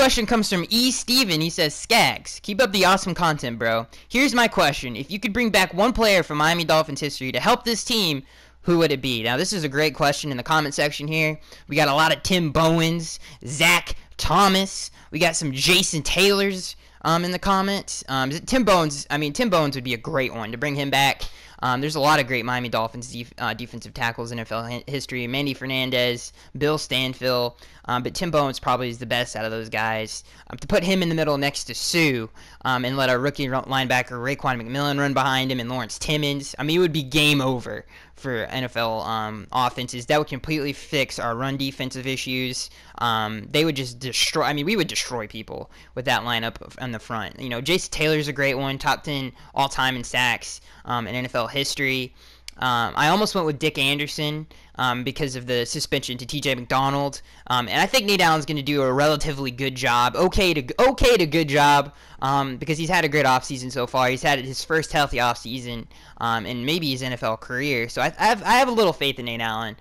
question comes from E. Steven. He says, Skaggs, keep up the awesome content, bro. Here's my question. If you could bring back one player from Miami Dolphins history to help this team, who would it be? Now, this is a great question in the comment section here. We got a lot of Tim Bowens, Zach Thomas. We got some Jason Taylors in the comments. Tim Bowens would be a great one to bring him back. There's a lot of great Miami Dolphins defensive tackles in NFL history. Mandy Fernandez, Bill Stanfill, but Tim Bowens probably is the best out of those guys. To put him in the middle next to Sue and let our rookie linebacker Raekwon McMillan run behind him and Lawrence Timmons, I mean, it would be game over for NFL offenses. That would completely fix our run defensive issues. They would just destroy. I mean, we would destroy people with that lineup on the front. You know, Jason Taylor's a great one, top 10 all-time in sacks in NFL history. I almost went with Dick Anderson because of the suspension to T.J. McDonald, and I think Nate Allen's going to do a relatively good job, okay to good job, because he's had a great offseason so far. He's had his first healthy offseason and maybe his NFL career, so I have a little faith in Nate Allen.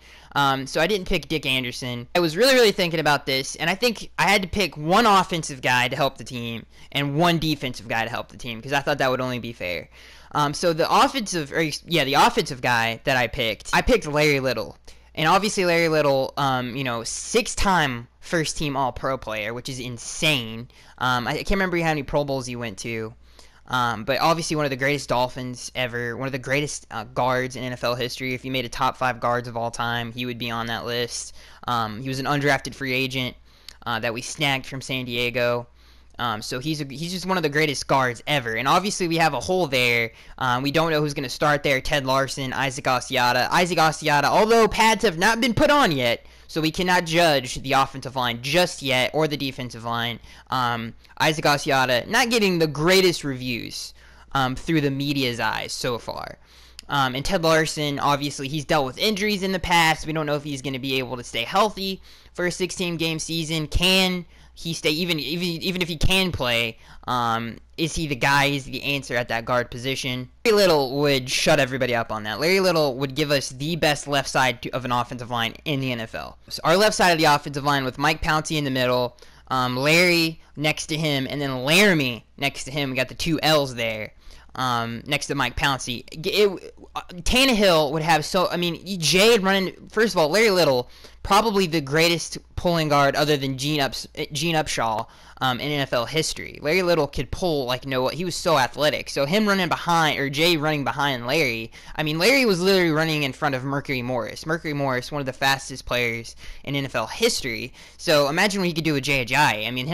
So I didn't pick Dick Anderson. I was really thinking about this, and I think I had to pick one offensive guy to help the team and one defensive guy to help the team because I thought that would only be fair. So the offensive guy that I picked Larry Little. And obviously Larry Little, 6-time first-team All-Pro player, which is insane. I can't remember how many Pro Bowls he went to. But obviously one of the greatest Dolphins ever, one of the greatest guards in NFL history. If you made a top 5 guards of all time, he would be on that list. He was an undrafted free agent that we snagged from San Diego. So he's just one of the greatest guards ever. And obviously we have a hole there. We don't know who's going to start there. Ted Larson, Isaac Asiata, although pads have not been put on yet, so we cannot judge the offensive line just yet or the defensive line. Isaac Asiata not getting the greatest reviews through the media's eyes so far. And Ted Larson, obviously, he's dealt with injuries in the past. We don't know if he's going to be able to stay healthy for a 16-game season. Can he stay, even if he can play, is he the guy, is he the answer at that guard position? Larry Little would shut everybody up on that. Larry Little would give us the best left side of an offensive line in the NFL. So our left side of the offensive line with Mike Pouncey in the middle, Larry next to him, and then Laramie next to him. We got the 2 L's there. Next to Mike Pouncey. Tannehill would have Jay running. First of all, Larry Little, probably the greatest pulling guard other than Gene Upshaw in NFL history. Larry Little could pull like he was so athletic. So him running behind, or Jay running behind Larry, I mean, Larry was literally running in front of Mercury Morris. Mercury Morris, one of the fastest players in NFL history. So imagine what he could do with Jay Ajayi. I mean,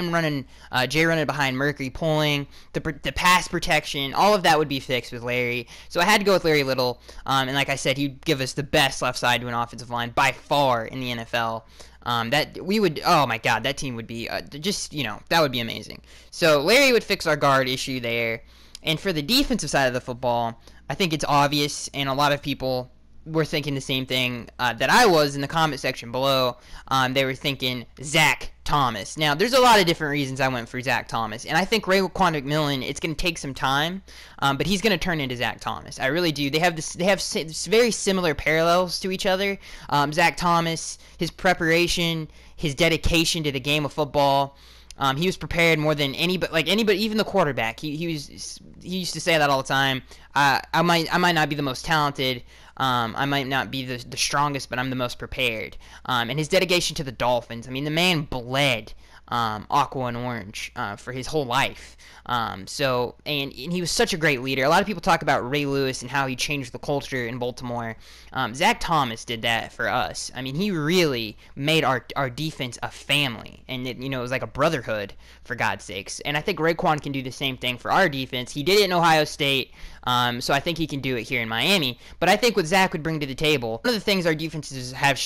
Jay running behind Mercury, pulling, the pass protection, all of that would be fixed with Larry. So I had to go with Larry Little. And like I said, he'd give us the best left side to an offensive line by far in the NFL. Oh my God, that team would be that would be amazing. So Larry would fix our guard issue there. And for the defensive side of the football, I think it's obvious, and a lot of people were thinking the same thing that I was in the comment section below. They were thinking Zach Thomas. Now, there's a lot of different reasons I went for Zach Thomas, and I think Raekwon McMillan, it's going to take some time, but he's going to turn into Zach Thomas. I really do. They have very similar parallels to each other. Zach Thomas, his preparation, his dedication to the game of football. He was prepared more than anybody, even the quarterback. He used to say that all the time. I might not be the most talented. I might not be the strongest, but I'm the most prepared. And his dedication to the Dolphins. I mean, the man bled aqua and orange for his whole life. And he was such a great leader. A lot of people talk about Ray Lewis and how he changed the culture in Baltimore. Zach Thomas did that for us. I mean, he really made our defense a family, and it was like a brotherhood, for God's sakes. And I think Raekwon can do the same thing for our defense. He did it in Ohio State, so I think he can do it here in Miami. But I think what Zach would bring to the table, one of the things our defenses have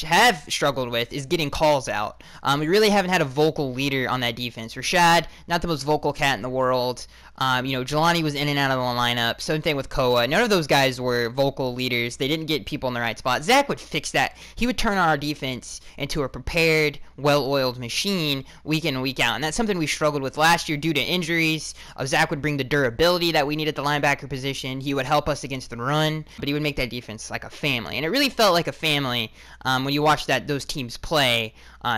struggled with is getting calls out. We really haven't had a vocal leader on that defense. Rashad, not the most vocal cat in the world. Jelani was in and out of the lineup. Same thing with Koa. None of those guys were vocal leaders. They didn't get people in the right spot. Zach would fix that. He would turn our defense into a prepared, well-oiled machine week in and week out. And that's something we struggled with last year due to injuries. Zach would bring the durability that we need at the linebacker position. He would help us against the run, but he would make that defense like a family. And it really felt like a family when you watch those teams play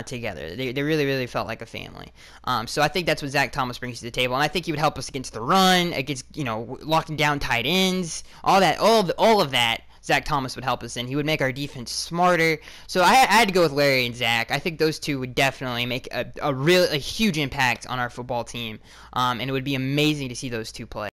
together. They really, really felt like a family. family. So I think that's what Zach Thomas brings to the table, and I think he would help us against the run, against locking down tight ends, all of that. Zach Thomas would help us in. He would make our defense smarter. So I had to go with Larry and Zach. I think those two would definitely make a huge impact on our football team, and it would be amazing to see those two play.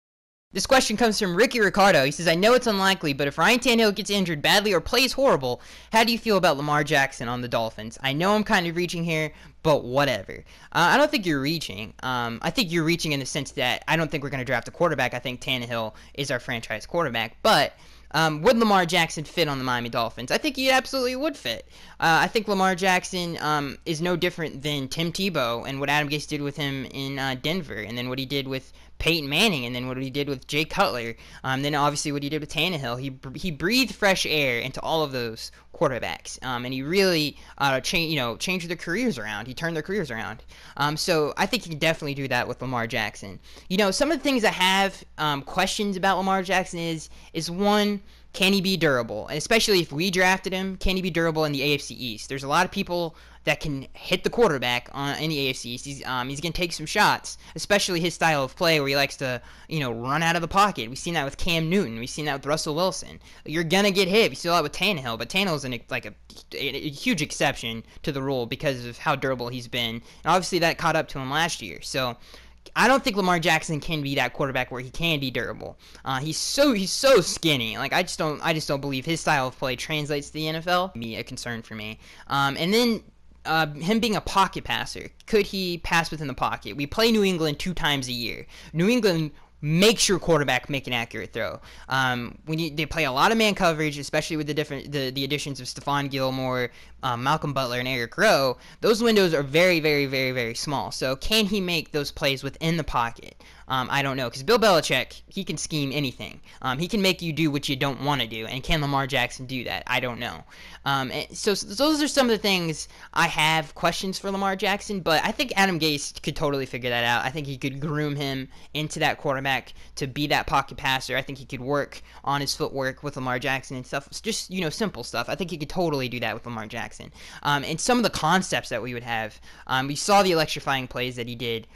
This question comes from Ricky Ricardo. He says, I know it's unlikely, but if Ryan Tannehill gets injured badly or plays horrible, how do you feel about Lamar Jackson on the Dolphins? I know I'm kind of reaching here, but whatever. I don't think you're reaching. I think you're reaching in the sense that I don't think we're going to draft a quarterback. I think Tannehill is our franchise quarterback, but would Lamar Jackson fit on the Miami Dolphins? I think he absolutely would fit. I think Lamar Jackson is no different than Tim Tebow and what Adam Gase did with him in Denver, and then what he did with Peyton Manning, and then what he did with Jay Cutler, then obviously what he did with Tannehill. He breathed fresh air into all of those quarterbacks, and he really changed their careers around. He turned their careers around. So I think he can definitely do that with Lamar Jackson. Some of the things I have questions about Lamar Jackson is one, can he be durable? And especially if we drafted him, can he be durable in the AFC East? There's a lot of people that can hit the quarterback in the AFC East. He's going to take some shots, especially his style of play where he likes to, run out of the pocket. We've seen that with Cam Newton. We've seen that with Russell Wilson. You're going to get hit. We saw that with Tannehill, but Tannehill's a huge exception to the rule because of how durable he's been. And obviously that caught up to him last year. So I don't think Lamar Jackson can be that quarterback where he can be durable. He's so skinny. I just don't believe his style of play translates to the NFL. Be a concern for me. And then him being a pocket passer, could he pass within the pocket? We play New England 2 times a year. New England makes your quarterback make an accurate throw. They play a lot of man coverage, especially with the additions of Stephon Gilmore, Malcolm Butler, and Eric Rowe. Those windows are very, very, very, very small. So can he make those plays within the pocket? I don't know, because Bill Belichick, he can scheme anything. He can make you do what you don't want to do, and can Lamar Jackson do that? I don't know. So those are some of the things I have questions for Lamar Jackson, but I think Adam Gase could totally figure that out. I think he could groom him into that quarterback to be that pocket passer. I think he could work on his footwork with Lamar Jackson and stuff, just, simple stuff. I think he could totally do that with Lamar Jackson. And some of the concepts that we would have, we saw the electrifying plays that he did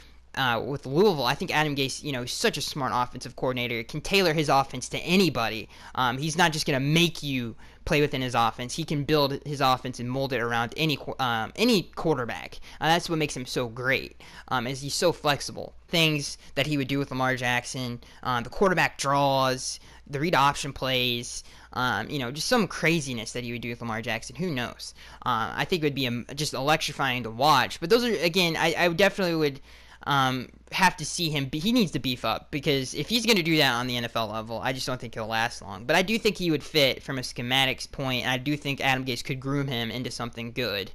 with Louisville. I think Adam Gase, he's such a smart offensive coordinator, can tailor his offense to anybody. He's not just going to make you play within his offense. He can build his offense and mold it around any quarterback. That's what makes him so great, is he's so flexible. Things that he would do with Lamar Jackson, the quarterback draws, the read option plays, just some craziness that he would do with Lamar Jackson. Who knows? I think it would be just electrifying to watch. But those are, again, I definitely would have to see him. He needs to beef up, because if he's going to do that on the NFL level, I just don't think he'll last long. But I do think he would fit from a schematics point, and I do think Adam Gase could groom him into something good,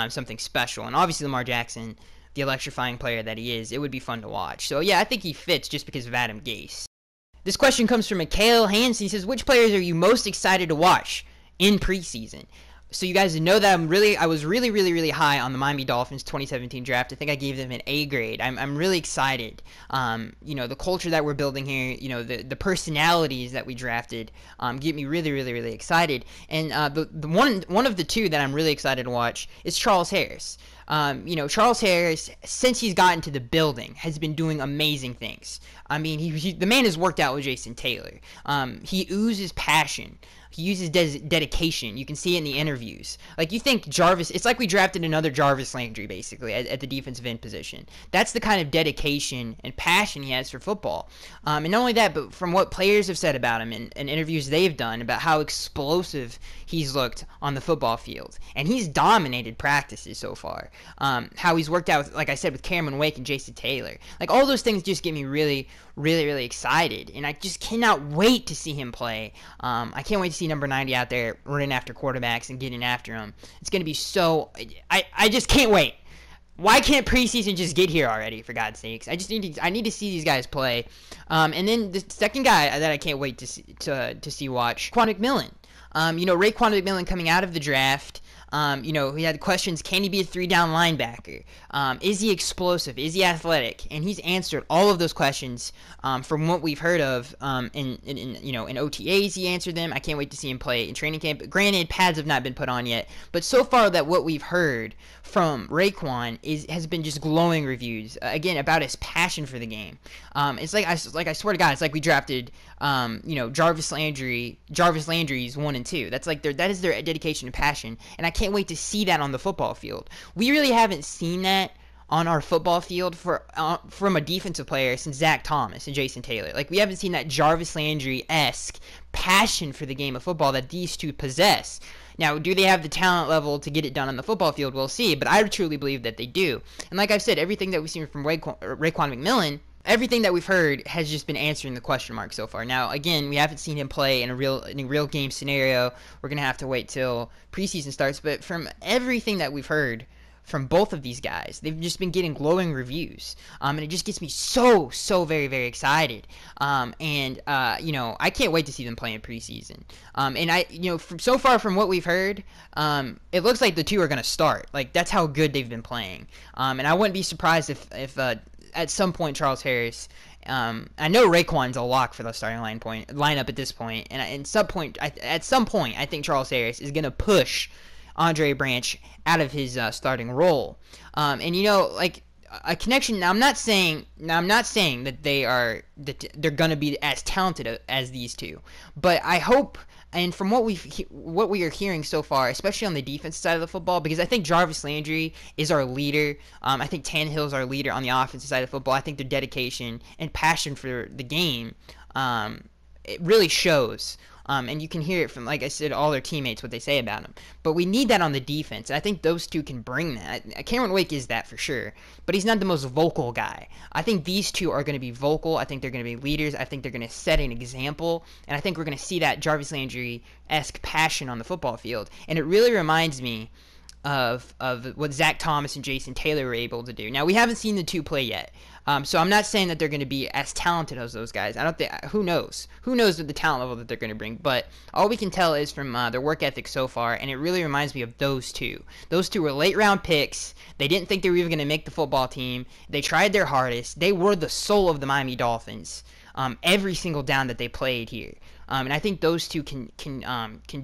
something special. And obviously Lamar Jackson, the electrifying player that he is, it would be fun to watch. So yeah, I think he fits just because of Adam Gase. This question comes from Mikhail Hans. He says, which players are you most excited to watch in preseason? So you guys know that I was really, really, really high on the Miami Dolphins 2017 draft. I think I gave them an A grade. I'm really excited. The culture that we're building here, the personalities that we drafted, get me really, really, really excited. And the one of the two that I'm really excited to watch is Charles Harris. Charles Harris, since he's gotten to the building, has been doing amazing things. I mean, the man has worked out with Jason Taylor. He oozes passion. He uses dedication. You can see it in the interviews. You think Jarvis, it's like we drafted another Jarvis Landry, basically, at the defensive end position. That's the kind of dedication and passion he has for football. And not only that, but from what players have said about him in interviews they've done about how explosive he's looked on the football field. And he's dominated practices so far. How he's worked out, like I said, with Cameron Wake and Jason Taylor. All those things just get me really, really, really excited. And I just cannot wait to see him play. I can't wait to see number 90 out there running after quarterbacks and getting after them. It's going to be so... I just can't wait. Why can't preseason just get here already, for God's sakes? I need to see these guys play. And then the second guy that I can't wait to see watch, Raekwon McMillan. Raekwon McMillan coming out of the draft. He had questions: can he be a 3-down linebacker? Is he explosive? Is he athletic? And he's answered all of those questions from what we've heard of. In OTAs, he answered them. I can't wait to see him play in training camp. Granted, pads have not been put on yet, but so far that what we've heard from Raekwon has been just glowing reviews. Again, about his passion for the game. It's like I swear to God, it's like we drafted Jarvis Landry's 1 and 2. That is their dedication and passion, and I can't wait to see that on the football field. We really haven't seen that on our football field from a defensive player since Zach Thomas and Jason Taylor. Like, we haven't seen that Jarvis Landry-esque passion for the game of football that these two possess. Now, do they have the talent level to get it done on the football field? We'll see, but I truly believe that they do. And like I've said, everything that we've seen from Raekwon McMillan, everything that we've heard has just been answering the question mark so far. Now, again, we haven't seen him play in a real game scenario. We're going to have to wait till preseason starts, but from everything that we've heard from both of these guys, they've just been getting glowing reviews, and it just gets me so very, very excited. I can't wait to see them play in preseason. So far from what we've heard, it looks like the two are going to start. Like, that's how good they've been playing. And I wouldn't be surprised if at some point Charles Harris, I know Raekwon's a lock for the starting lineup at this point, and at some point I think Charles Harris is going to push Andre Branch out of his starting role. A connection. Now, I'm not saying that they're going to be as talented as these two, but I hope. And from what we are hearing so far, especially on the defense side of the football, because I think Jarvis Landry is our leader. I think Tannehill is our leader on the offensive side of football. I think their dedication and passion for the game, it really shows. And you can hear it from, like I said, all their teammates, what they say about him. But we need that on the defense, and I think those two can bring that. Cameron Wake is that for sure, but he's not the most vocal guy. I think these two are going to be vocal. I think they're going to be leaders. I think they're going to set an example, and I think we're going to see that Jarvis Landry-esque passion on the football field. And it really reminds me of what Zach Thomas and Jason Taylor were able to do. Now, we haven't seen the two play yet, so I'm not saying that they're going to be as talented as those guys. I don't think. Who knows what the talent level that they're going to bring? But all we can tell is from their work ethic so far, and it really reminds me of those two. Those two were late round picks. They didn't think they were even going to make the football team. They tried their hardest. They were the soul of the Miami Dolphins. Every single down that they played here. And I think those two can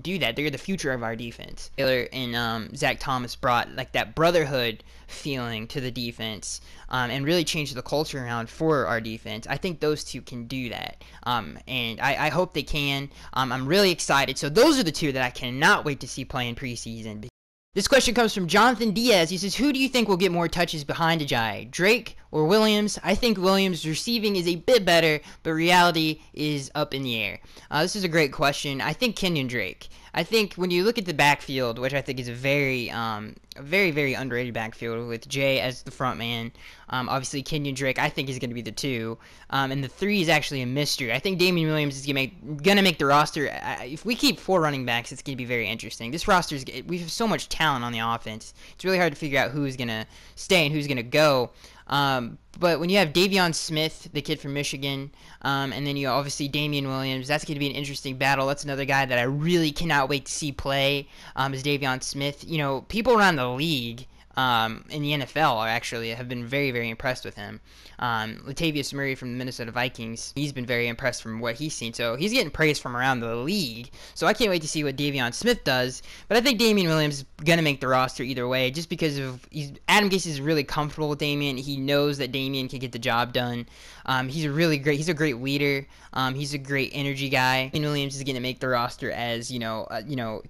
do that. They're the future of our defense. Taylor and Zach Thomas brought like that brotherhood feeling to the defense, and really changed the culture around for our defense. I think those two can do that, and I hope they can. I'm really excited. So those are the two that I cannot wait to see play in preseason. This question comes from Jonathan Diaz. He says, who do you think will get more touches behind Ajayi, Drake or Williams? I think Williams' receiving is a bit better, but reality is up in the air. This is a great question. I think Kenyon Drake. I think when you look at the backfield, which I think is a very, very underrated backfield with Jay as the front man, obviously Kenyon Drake I think is going to be the 2, and the 3 is actually a mystery. I think Damian Williams is going to make the roster. If we keep 4 running backs, it's going to be very interesting. This roster we have so much talent on the offense. It's really hard to figure out who's going to stay and who's going to go. But when you have Davion Smith, the kid from Michigan, and then you obviously Damian Williams, that's going to be an interesting battle. That's another guy that I really cannot wait to see play, is Davion Smith. People around the league in the NFL have been very, very impressed with him. Latavius Murray from the Minnesota Vikings, he's been very impressed from what he's seen. So he's getting praise from around the league. So I can't wait to see what Davion Smith does. But I think Damian Williams is going to make the roster either way, just because Adam Gase is really comfortable with Damian. He knows that Damian can get the job done. He's a great leader. He's a great energy guy. Damian Williams is going to make the roster as, a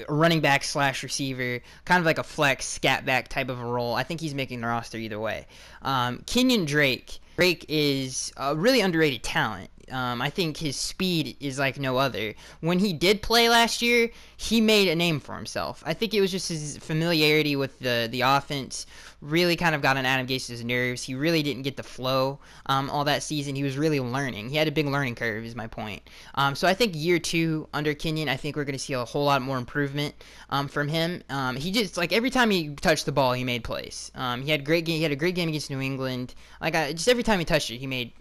running back / receiver, kind of like a flex, scat back type of a role. I think he's making the roster either way. Kenyon Drake is a really underrated talent. I think his speed is like no other. When he did play last year, he made a name for himself. I think it was just his familiarity with the offense really kind of got on Adam Gase's nerves. He really didn't get the flow all that season. He was really learning. He had a big learning curve is my point. So I think year 2 under Kenyon, I think we're going to see a whole lot more improvement from him. He just, like, every time he touched the ball, he made plays. He had a great game against New England. Just every time he touched it, he made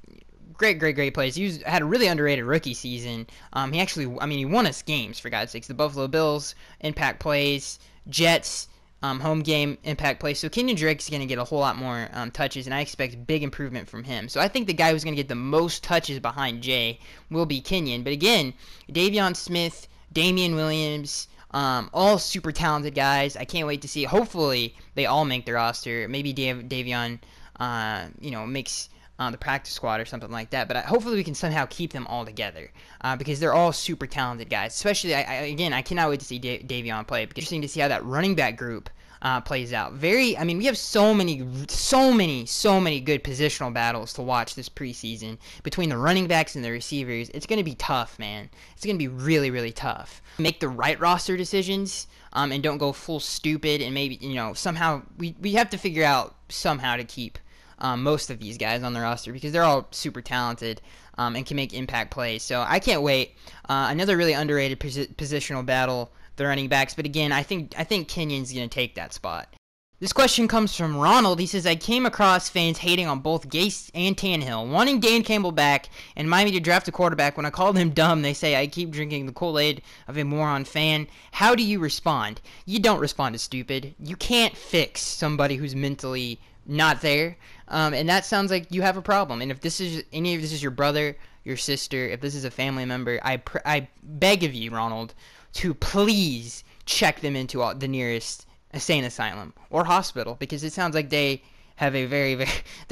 great plays. He had a really underrated rookie season. He won us games, for God's sakes. The Buffalo Bills, impact plays, Jets, home game impact play. So Kenyon Drake's going to get a whole lot more touches, and I expect big improvement from him. So I think the guy who's going to get the most touches behind Jay will be Kenyon. But again, Davion Smith, Damian Williams, all super talented guys. I can't wait to see. Hopefully, they all make the roster. Maybe Davion, makes the practice squad or something like that. But hopefully, we can somehow keep them all together because they're all super talented guys. Especially, I cannot wait to see Davion play. Because it's interesting to see how that running back group plays out. We have so many good positional battles to watch this preseason between the running backs and the receivers. It's going to be tough, man. It's going to be really, really tough. Make the right roster decisions and don't go full stupid, and maybe, somehow we have to figure out somehow to keep most of these guys on the roster because they're all super talented and can make impact plays. So I can't wait. Another really underrated positional battle, the running backs. But again, I think Kenyon's going to take that spot. This question comes from Ronald. He says, I came across fans hating on both Gase and Tannehill, wanting Dan Campbell back and Miami to draft a quarterback. When I called him dumb, they say I keep drinking the Kool-Aid of a moron fan. How do you respond? You don't respond to stupid. You can't fix somebody who's mentally not there. And that sounds like you have a problem. And if this is your brother, your sister, if this is a family member, I beg of you, Ronald, to please check them into the nearest insane asylum or hospital, because it sounds like they have they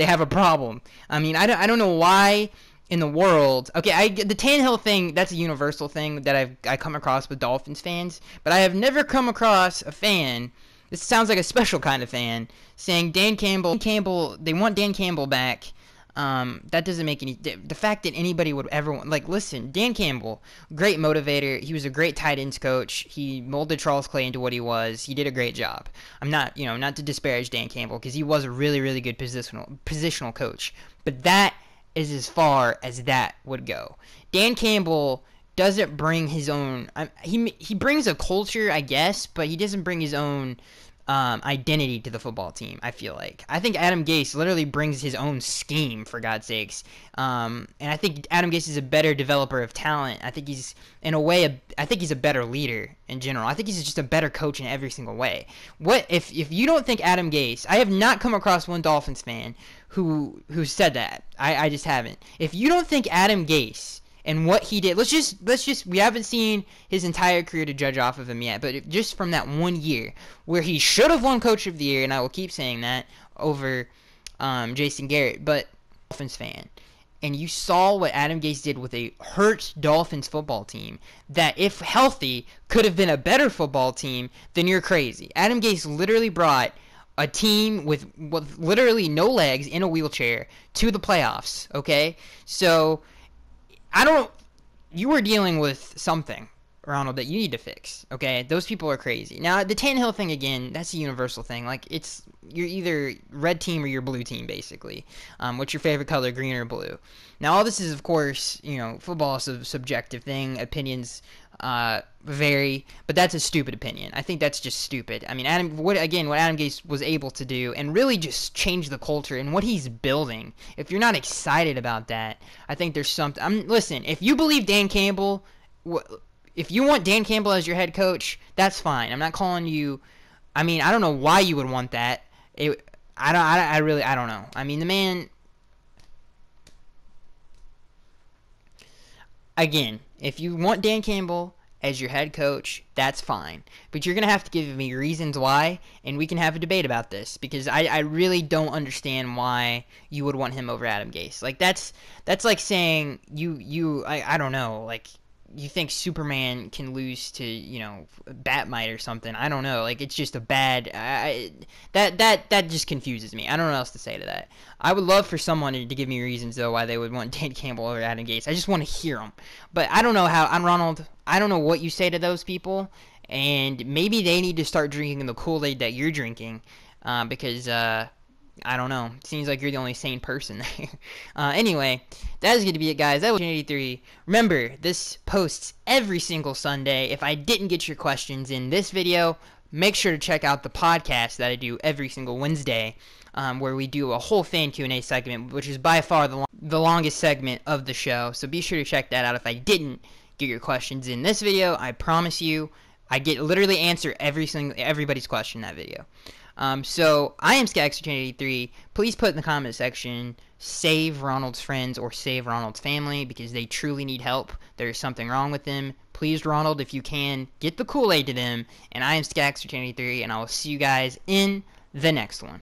have a problem. I mean, I don't know why in the world. Okay, the Tannehill thing, that's a universal thing that I come across with Dolphins fans, but I have never come across a fan. This sounds like a special kind of fan saying Dan Campbell, they want Dan Campbell back. That doesn't make any. The fact that anybody would ever want, listen, Dan Campbell, great motivator. He was a great tight ends coach. He molded Charles Clay into what he was. He did a great job. I'm not to disparage Dan Campbell, because he was a really, really good positional coach. But that is as far as that would go. Dan Campbell doesn't bring his own. He brings a culture, I guess, but he doesn't bring his own identity to the football team. I think Adam Gase literally brings his own scheme, for God's sakes. And I think Adam Gase is a better developer of talent. I think he's, in a way, I think he's a better leader in general. I think he's just a better coach in every single way. What if you don't think Adam Gase? I have not come across one Dolphins fan who said that. I just haven't. If you don't think Adam Gase and what he did, let's just we haven't seen his entire career to judge off of him yet, but just from that 1 year where he should have won Coach of the Year, and I will keep saying that, over Jason Garrett, but Dolphins fan, and you saw what Adam Gase did with a hurt Dolphins football team that, if healthy, could have been a better football team, then you're crazy. Adam Gase literally brought a team with literally no legs in a wheelchair to the playoffs, okay? So you were dealing with something, Ronald, that you need to fix, okay? Those people are crazy. Now, the Tannehill thing, again, that's a universal thing. You're either red team or you're blue team, basically. What's your favorite color, green or blue? Now, all this is, of course, football is a subjective thing. Opinions vary, but that's a stupid opinion. I think that's just stupid. I mean, what Adam Gase was able to do and really just change the culture and what he's building. If you're not excited about that, I think there's something. Listen, if you believe Dan Campbell, if you want Dan Campbell as your head coach, that's fine. I'm not calling you. I mean, I don't know why you would want that. I really don't know. I mean, the man. Again, if you want Dan Campbell as your head coach, that's fine. But you're going to have to give me reasons why, and we can have a debate about this, because I really don't understand why you would want him over Adam Gase. That's like saying I don't know, you think Superman can lose to, Batmite or something. I don't know. It's just a bad. That just confuses me. I don't know what else to say to that. I would love for someone to give me reasons, though, why they would want Dan Campbell over Adam Gase. I just want to hear them. But I don't know how. I'm Ronald. I don't know what you say to those people. And maybe they need to start drinking the Kool-Aid that you're drinking. Because, I don't know. It seems like you're the only sane person there. Anyway, that is going to be it, guys. That was 83. Remember, this posts every single Sunday. If I didn't get your questions in this video, make sure to check out the podcast that I do every single Wednesday, where we do a whole fan Q&A segment, which is by far the longest segment of the show. So be sure to check that out if I didn't get your questions in this video. I promise you, I get literally answer everybody's question in that video. So I am Skagster1083. Please put in the comment section, save Ronald's friends or save Ronald's family, because they truly need help. There's something wrong with them. Please, Ronald, if you can, get the Kool-Aid to them. And I am Skagster1083, and I will see you guys in the next one.